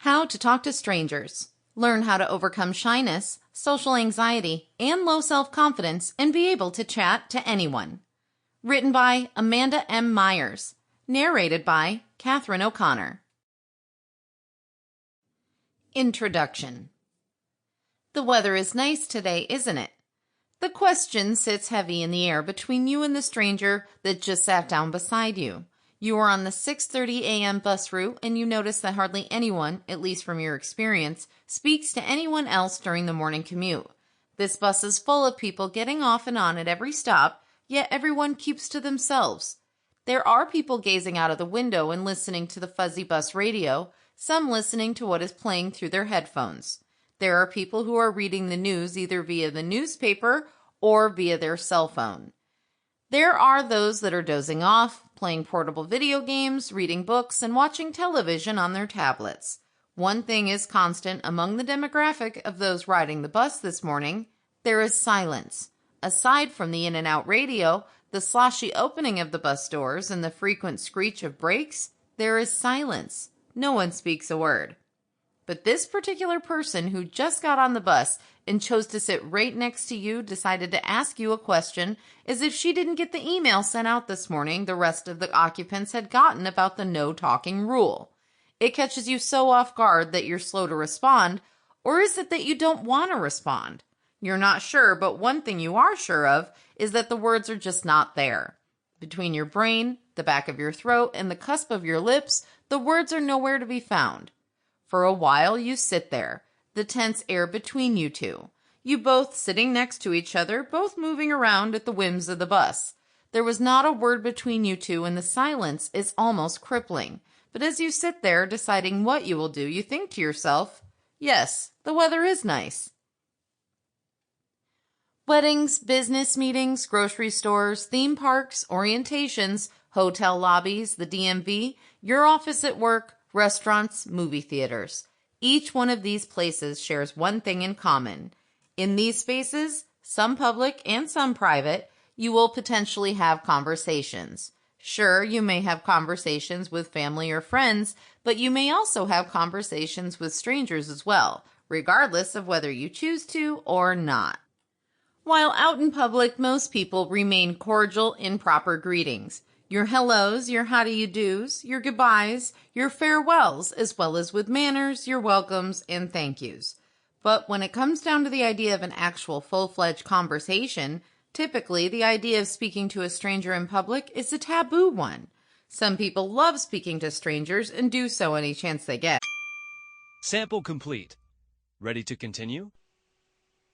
How to talk to strangers. Learn how to overcome shyness, social anxiety, and low self-confidence and be able to chat to anyone. Written by Amanda M. Myers. Narrated by Catherine O'Connor. Introduction. The weather is nice today, isn't it? The question sits heavy in the air between you and the stranger that just sat down beside you. You are on the 6:30 a.m. bus route and you notice that hardly anyone, at least from your experience, speaks to anyone else during the morning commute. This bus is full of people getting off and on at every stop, yet everyone keeps to themselves. There are people gazing out of the window and listening to the fuzzy bus radio, some listening to what is playing through their headphones. There are people who are reading the news either via the newspaper or via their cell phone. There are those that are dozing off, playing portable video games, reading books, and watching television on their tablets. One thing is constant among the demographic of those riding the bus this morning: there is silence. Aside from the in-and-out radio, the sloshy opening of the bus doors, and the frequent screech of brakes, there is silence. No one speaks a word. But this particular person who just got on the bus and chose to sit right next to you decided to ask you a question as if she didn't get the email sent out this morning the rest of the occupants had gotten about the no talking rule. It catches you so off guard that you're slow to respond, or is it that you don't want to respond? You're not sure, but one thing you are sure of is that the words are just not there. Between your brain, the back of your throat, and the cusp of your lips, the words are nowhere to be found. For a while, you sit there, the tense air between you two. You both sitting next to each other, both moving around at the whims of the bus. There was not a word between you two, and the silence is almost crippling. But as you sit there deciding what you will do, you think to yourself, yes, the weather is nice. Weddings, business meetings, grocery stores, theme parks, orientations, hotel lobbies, the DMV, your office at work, restaurants, movie theaters. Each one of these places shares one thing in common. In these spaces, some public and some private, you will potentially have conversations. Sure, you may have conversations with family or friends, but you may also have conversations with strangers as well, regardless of whether you choose to or not. While out in public, most people remain cordial in proper greetings. Your hellos, your how do you do's, your goodbyes, your farewells, as well as with manners, your welcomes, and thank yous. But when it comes down to the idea of an actual full-fledged conversation, typically the idea of speaking to a stranger in public is a taboo one. Some people love speaking to strangers and do so any chance they get. Sample complete. Ready to continue?